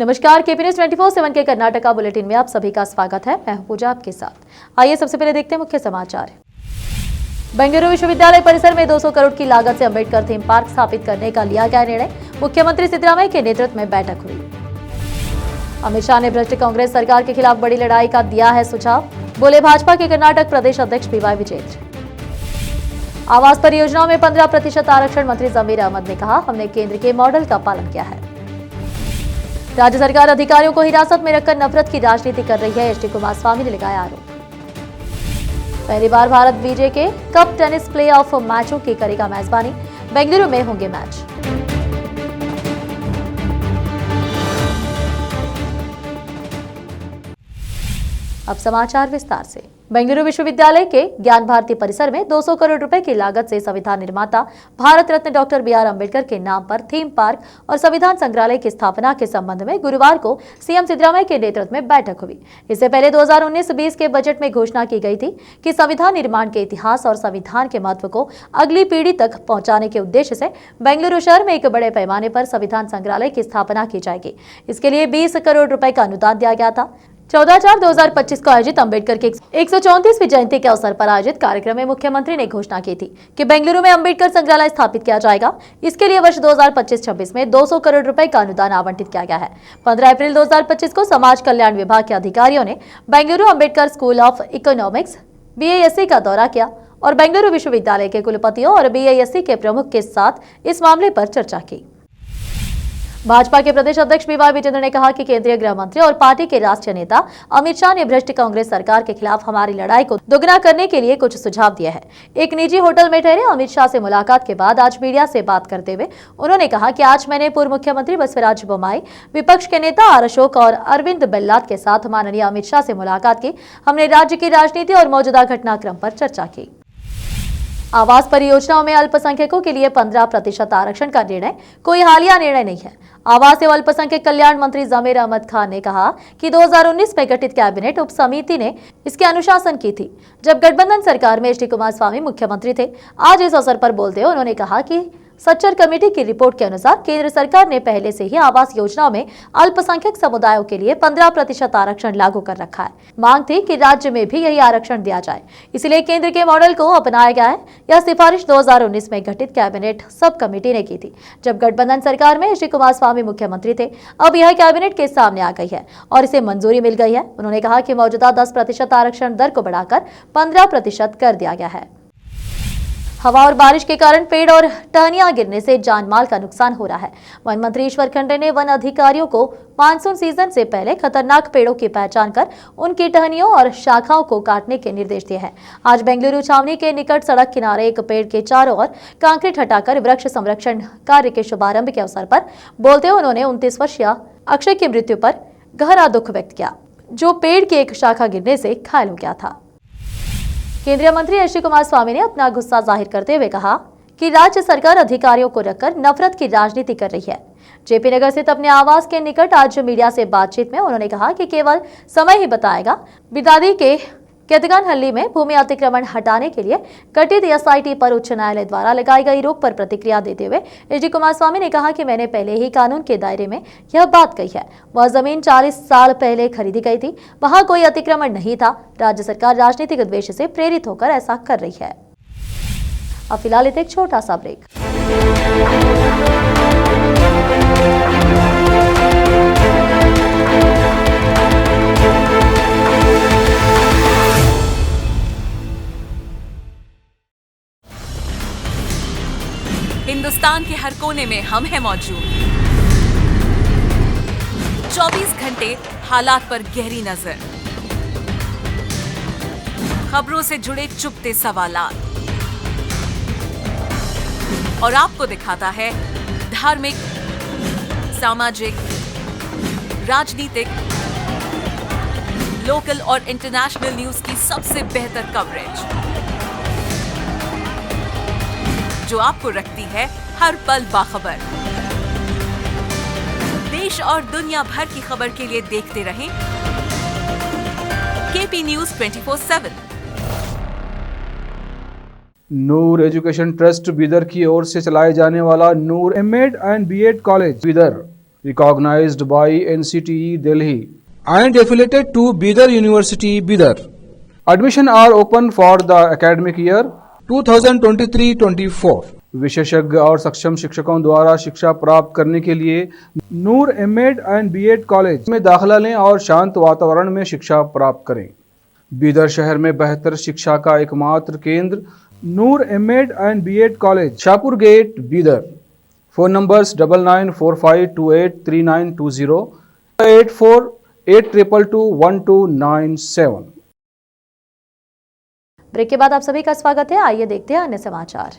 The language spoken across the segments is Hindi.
नमस्कार, केपी न्यूज 24/7 के कर्नाटका बुलेटिन में आप सभी का स्वागत है। मैं हूं पूजा आपके साथ। आइए सबसे पहले देखते हैं मुख्य समाचार। बेंगलुरु विश्वविद्यालय परिसर में 200 करोड़ की लागत से अंबेडकर थीम पार्क स्थापित करने का लिया गया निर्णय। मुख्यमंत्री सिद्धरामैया के नेतृत्व में बैठक हुई। अमित शाह ने भ्रष्ट कांग्रेस सरकार के खिलाफ बड़ी लड़ाई का दिया है सुझाव, बोले भाजपा के कर्नाटक प्रदेश अध्यक्ष BY विजेंद्र। आवास परियोजनाओं में 15% आरक्षण, मंत्री जमीर अहमद ने कहा, हमने केंद्र के मॉडल का पालन किया है। राज्य सरकार अधिकारियों को हिरासत में रखकर नफरत की राजनीति कर रही है, HD कुमारस्वामी ने लगाया आरोप। पहली बार भारत विजय के कप टेनिस प्ले ऑफ मैचों की करेगा मेजबानी, बेंगलुरु में होंगे मैच। अब समाचार विस्तार से। बेंगलुरु विश्वविद्यालय के ज्ञान भारती परिसर में 200 करोड़ रुपए की लागत से संविधान निर्माता भारत रत्न डॉक्टर BR अम्बेडकर के नाम पर थीम पार्क और संविधान संग्रहालय की स्थापना के संबंध में गुरुवार को CM सिद्धरामैया के नेतृत्व में बैठक हुई। इससे पहले 2019-20 के बजट में घोषणा की गई थी कि संविधान निर्माण के इतिहास और संविधान के महत्व को अगली पीढ़ी तक पहुंचाने के उद्देश्य से बेंगलुरु शहर में एक बड़े पैमाने पर संविधान संग्रहालय की स्थापना की जाएगी। इसके लिए 20 करोड़ रुपए का अनुदान दिया गया था। 14/4/2025 को आयोजित अम्बेडकर की 134वीं जयंती के अवसर पर आयोजित कार्यक्रम में मुख्यमंत्री ने घोषणा की थी कि बेंगलुरु में अम्बेडकर संग्रहालय स्थापित किया जाएगा। इसके लिए वर्ष 2025-26 में 200 करोड़ रुपए का अनुदान आवंटित किया गया है। 15 अप्रैल 2025 को समाज कल्याण विभाग के अधिकारियों ने Bengaluru Ambedkar school of economics BISc का दौरा किया और बेंगलुरु विश्वविद्यालय के कुलपतियों और BISc के प्रमुख के साथ इस मामले पर चर्चा की। भाजपा के प्रदेश अध्यक्ष BY विजेंद्र ने कहा कि केंद्रीय गृह मंत्री और पार्टी के राष्ट्रीय नेता अमित शाह ने भ्रष्ट कांग्रेस सरकार के खिलाफ हमारी लड़ाई को दोगुना करने के लिए कुछ सुझाव दिए हैं। एक निजी होटल में ठहरे अमित शाह से मुलाकात के बाद आज मीडिया से बात करते हुए उन्होंने कहा कि आज मैंने पूर्व मुख्यमंत्री बसवराज बोम्माई, विपक्ष के नेता R अशोक और अरविंद बेल्लात के साथ माननीय अमित शाह से मुलाकात की। हमने राज्य की राजनीति और मौजूदा घटनाक्रम पर चर्चा की। आवास परियोजनाओं में अल्पसंख्यकों के लिए 15% आरक्षण का निर्णय कोई हालिया निर्णय नहीं है। आवास एवं अल्पसंख्यक कल्याण मंत्री जमीर अहमद खान ने कहा कि 2019 में गठित कैबिनेट उप समिति ने इसके अनुशासन की थी, जब गठबंधन सरकार में HD कुमारस्वामी मुख्यमंत्री थे। आज इस अवसर पर बोलते हुए उन्होंने कहा कि सच्चर कमेटी की रिपोर्ट के अनुसार केंद्र सरकार ने पहले से ही आवास योजनाओं में अल्पसंख्यक समुदायों के लिए 15% आरक्षण लागू कर रखा है। मांग थी कि राज्य में भी यही आरक्षण दिया जाए, इसलिए केंद्र के मॉडल को अपनाया गया है। यह सिफारिश 2019 में गठित कैबिनेट सब कमेटी ने की थी, जब गठबंधन सरकार में HD कुमारस्वामी मुख्यमंत्री थे। अब यह कैबिनेट के सामने आ गई है और इसे मंजूरी मिल गई है। उन्होंने कहा कि मौजूदा 10% आरक्षण दर को बढ़ाकर 15% कर दिया गया है। हवा और बारिश के कारण पेड़ और टहनियां गिरने से जानमाल का नुकसान हो रहा है। वन मंत्री ईश्वर खंडे ने वन अधिकारियों को मानसून सीजन से पहले खतरनाक पेड़ों की पहचान कर उनकी टहनियों और शाखाओं को काटने के निर्देश दिए हैं। आज बेंगलुरु छावनी के निकट सड़क किनारे एक पेड़ के चारों ओर कंक्रीट हटाकर वृक्ष संरक्षण कार्य के शुभारंभ के अवसर पर बोलते हुए उन्होंने 29 वर्षीय अक्षय की मृत्यु पर गहरा दुख व्यक्त किया, जो पेड़ की एक शाखा गिरने से घायल हो गया था। केंद्रीय मंत्री HD कुमारस्वामी ने अपना गुस्सा जाहिर करते हुए कहा कि राज्य सरकार अधिकारियों को रखकर नफरत की राजनीति कर रही है। JP नगर स्थित अपने आवास के निकट आज मीडिया से बातचीत में उन्होंने कहा कि केवल समय ही बताएगा। बिदादी के केतगानहल्ली में भूमि अतिक्रमण हटाने के लिए गठित SIT पर उच्च न्यायालय द्वारा लगाई गई रोक पर प्रतिक्रिया देते हुए HD कुमारस्वामी ने कहा कि मैंने पहले ही कानून के दायरे में यह बात कही है। वह जमीन 40 साल पहले खरीदी गई थी, वहां कोई अतिक्रमण नहीं था। राज्य सरकार राजनीतिक उद्देश्य से प्रेरित होकर ऐसा कर रही है। अब फिलहाल एक छोटा सा ब्रेक। हिंदुस्तान के हर कोने में हम हैं मौजूद। 24 घंटे हालात पर गहरी नजर, खबरों से जुड़े चुपते सवालात और आपको दिखाता है धार्मिक, सामाजिक, राजनीतिक, लोकल और इंटरनेशनल न्यूज की सबसे बेहतर कवरेज, जो आपको रखती है हर पल बाखबर। देश और दुनिया भर की खबर के लिए देखते रहें KP न्यूज 24/7। नूर एजुकेशन ट्रस्ट बीदर की ओर से चलाए जाने वाला नूर M.Ed and B.Ed college Bidar recognized by NCTE Delhi. and affiliated to Bidar University, Bidar. Admission are open for the academic year 2023-24. विशेषज्ञ और सक्षम शिक्षकों द्वारा शिक्षा प्राप्त करने के लिए नूर एमएड एंड बीएड कॉलेज में दाखिला लें और शांत वातावरण में शिक्षा प्राप्त करें। बीदर शहर में बेहतर शिक्षा का एकमात्र केंद्र Noor MEd and BEd college, Shahpur gate, Bidar. Phone numbers 9945283920, 8482221297। Break के बाद आप सभी का स्वागत है। आइए देखते हैं अन्य समाचार।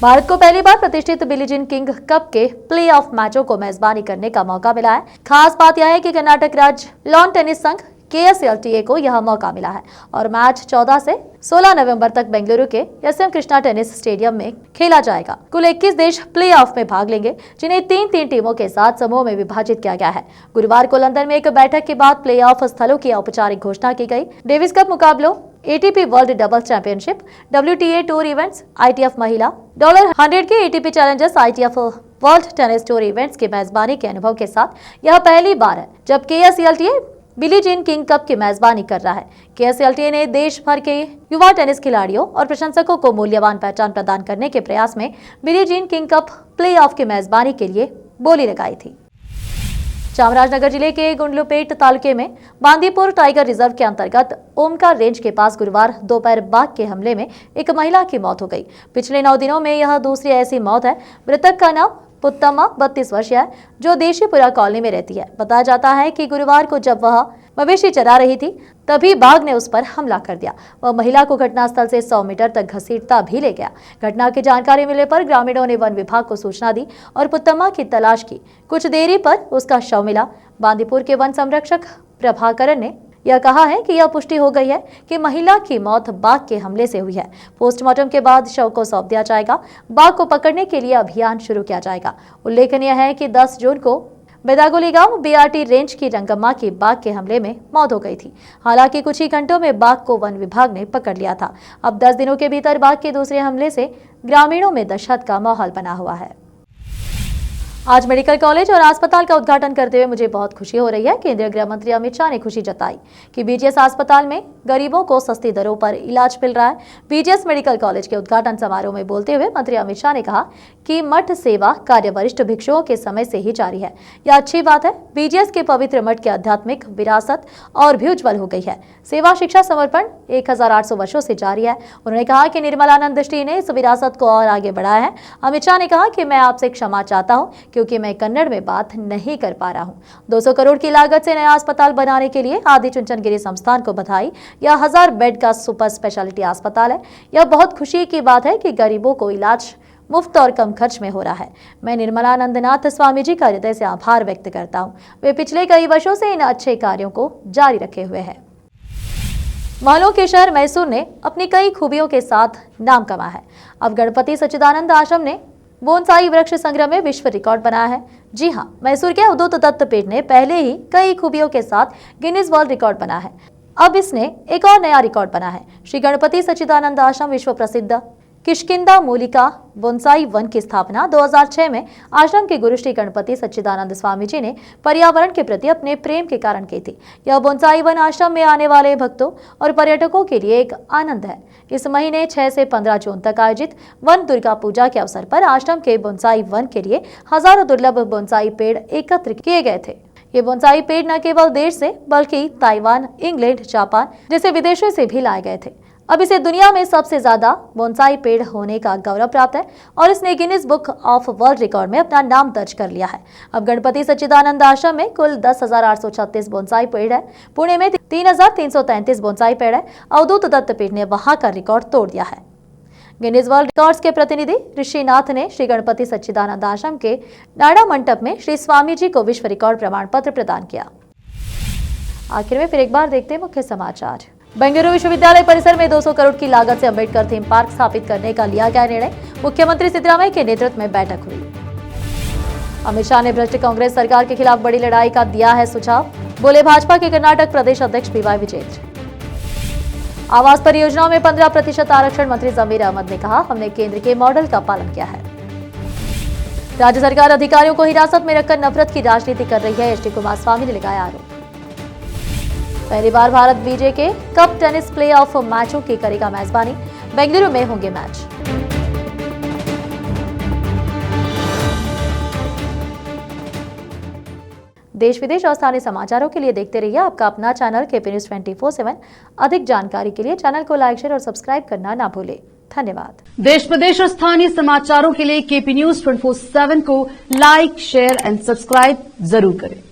भारत को पहली बार प्रतिष्ठित बिली जीन किंग कप के प्ले ऑफ मैचों को मेजबानी करने का मौका मिला है। खास बात यह है कि कर्नाटक राज्य लॉन टेनिस संघ KSLTA को यह मौका मिला है और मैच 14 से 16 नवंबर तक बेंगलुरु के SM कृष्णा टेनिस स्टेडियम में खेला जाएगा। कुल 21 देश प्ले ऑफ में भाग लेंगे, जिन्हें 3-3 टीमों के साथ समूह में विभाजित किया गया है। गुरुवार को लंदन में एक बैठक के बाद प्ले ऑफ स्थलों की औपचारिक घोषणा की गई। डेविस कप मुकाबलों, ATP world doubles championship, WTA tour events, ITF महिला, $100 के ATP Challengers, ITF world tennis tour events की मेजबानी के अनुभव के साथ यह पहली बार है जब KSLTA Billie Jean King cup की मेजबानी कर रहा है। KSLTA ने देश भर के युवा टेनिस खिलाड़ियों और प्रशंसकों को मूल्यवान पहचान प्रदान करने के प्रयास में Billie Jean King cup play of की मेजबानी के लिए बोली लगाई थी। चामराजनगर जिले के गुंडलुपेट तालुके में बांदीपुर टाइगर रिजर्व के अंतर्गत ओमकार रेंज के पास गुरुवार दोपहर बाघ के हमले में एक महिला की मौत हो गई। पिछले 9 दिनों में यह दूसरी ऐसी मौत है। मृतक का नाम पुत्तम्मा 32 वर्षीय है, जो देशीपुरा कॉलोनी में रहती है। बताया जाता है कि गुरुवार को जब वह मवेशी चरा रही थी तभी बाघ ने उस पर हमला कर दिया। वह महिला को घटनास्थल से 100 मीटर तक घसीटता भी ले गया। घटना की जानकारी मिलने पर ग्रामीणों ने वन विभाग को सूचना दी और पुत्तम्मा की तलाश की। कुछ देरी पर उसका शव मिला। बांदीपुर के वन संरक्षक प्रभाकरण ने यह कहा है कि यह पुष्टि हो गई है कि महिला की मौत बाघ के हमले से हुई है। पोस्टमार्टम के बाद शव को सौंप दिया जाएगा। बाघ को पकड़ने के लिए अभियान शुरू किया जाएगा। उल्लेखनीय है कि 10 जून को बेदागोली गांव BRT रेंज की रंगम्मा की बाघ के हमले में मौत हो गई थी। हालांकि कुछ ही घंटों में बाघ को वन विभाग ने पकड़ लिया था। अब 10 दिनों के भीतर बाघ के दूसरे हमले से ग्रामीणों में दहशत का माहौल बना हुआ है। आज मेडिकल कॉलेज और अस्पताल का उद्घाटन करते हुए मुझे बहुत खुशी हो रही है। केंद्रीय गृह मंत्री अमित शाह ने खुशी जताई कि BGS अस्पताल में गरीबों को सस्ती दरों पर इलाज मिल रहा है। BGS मेडिकल कॉलेज के उद्घाटन समारोह में बोलते हुए मंत्री अमित शाह ने कहा कि मठ सेवा कार्य वरिष्ठ भिक्षुओं के समय से ही जारी है। यह अच्छी बात है। BGS के पवित्र मठ की आध्यात्मिक विरासत और भी उज्जवल हो गई है। सेवा शिक्षा समर्पण 1800 वर्षों से जारी है। उन्होंने कहा कि निर्मलानंद दृष्टि ने इस विरासत को और आगे बढ़ाया है। अमित शाह ने कहा कि मैं आपसे क्षमा चाहता हूं क्योंकि मैं कन्नड़ में बात नहीं कर पा रहा हूं। 200 करोड़ की लागत से नया अस्पताल बनाने के लिए आदि चुनचनगिरी संस्थान को बधाई। यह 1000 बेड का सुपर स्पेशलिटी अस्पताल है। यह बहुत खुशी की बात है कि गरीबों को इलाज मुफ्त और कम खर्च में हो रहा है। मैं निर्मलानंदनाथ स्वामी जी का हृदय से आभार व्यक्त करता हूं। वे पिछले कई वर्षों से इन अच्छे कार्यों को जारी रखे हुए हैं। महलों के शहर मैसूर ने अपनी कई खूबियों के साथ नाम कमाया है। अब गणपति सच्चिदानंद आश्रम ने बोनसाई वृक्ष संग्रह में विश्व रिकॉर्ड बनाया है। जी हां, मैसूर के अवधूत दत्तपीठ ने पहले ही कई खूबियों के साथ गिनीज वर्ल्ड रिकॉर्ड बनाया है। अब इसने एक और नया रिकॉर्ड बना है। श्री गणपति सच्चिदानंद आश्रम विश्व प्रसिद्ध किष्किंधा मूलिका बोनसाई वन की स्थापना 2006 में आश्रम के गुरु श्री गणपति सच्चिदानंद स्वामी जी ने पर्यावरण के प्रति अपने प्रेम के कारण की थी। यह बोनसाई वन आश्रम में आने वाले भक्तों और पर्यटकों के लिए एक आनंद है। इस महीने 6 से 15 जून तक आयोजित वन दुर्गा पूजा के अवसर पर आश्रम के बोनसाई वन के लिए हजारों दुर्लभ बोनसाई पेड़ एकत्र किए गए थे। ये बोनसाई पेड़ न केवल देश से बल्कि ताइवान, इंग्लैंड, जापान जैसे विदेशों से भी लाए गए थे। अब इसे दुनिया में सबसे ज्यादा बोनसाई पेड़ होने का गौरव प्राप्त है और इसने Guinness book of world record में अपना नाम दर्ज कर लिया है। अब गणपति सच्चिदानंद आश्रम में कुल 10,836 बोनसाई पेड़ है। पुणे में 3,333 बोनसाई पेड़ है। अवधूत दत्तपीठ ने वहां का रिकॉर्ड तोड़ दिया है। गिनीज वर्ल्ड रिकॉर्ड्स के प्रतिनिधि ऋषिनाथ ने श्री गणपति सच्चिदानंद आश्रम के नाड़ा मंडप में श्री स्वामी जी को विश्व रिकॉर्ड प्रमाण पत्र प्रदान किया। आखिर में फिर एक बार देखते हैं मुख्य समाचार। बेंगलुरु विश्वविद्यालय परिसर में 200 करोड़ की लागत से अंबेडकर थीम पार्क स्थापित करने का लिया गया निर्णय। मुख्यमंत्री सिद्धरामैया के नेतृत्व में बैठक हुई। अमित शाह ने भ्रष्ट कांग्रेस सरकार के खिलाफ बड़ी लड़ाई का दिया है सुझाव, बोले भाजपा के कर्नाटक प्रदेश अध्यक्ष PY विजेंद्र। आवास परियोजनाओं में 15% आरक्षण, मंत्री जमीर अहमद ने कहा, हमने केंद्र के मॉडल का पालन किया है। राज्य सरकार अधिकारियों को हिरासत में रखकर नफरत की राजनीति कर रही है, एचडी कुमारस्वामी ने लगाया आरोप। पहली बार भारत बीजे के कप टेनिस प्ले ऑफ मैचों की करेगा मेजबानी, बेंगलुरु में होंगे मैच। देश विदेश और स्थानीय समाचारों के लिए देखते रहिए आपका अपना चैनल केपी न्यूज 24/7। अधिक जानकारी के लिए चैनल को लाइक, शेयर और सब्सक्राइब करना ना भूलें। धन्यवाद। देश प्रदेश और स्थानीय समाचारों के लिए केपी न्यूज 24/7 को लाइक, शेयर एंड सब्सक्राइब जरूर करें।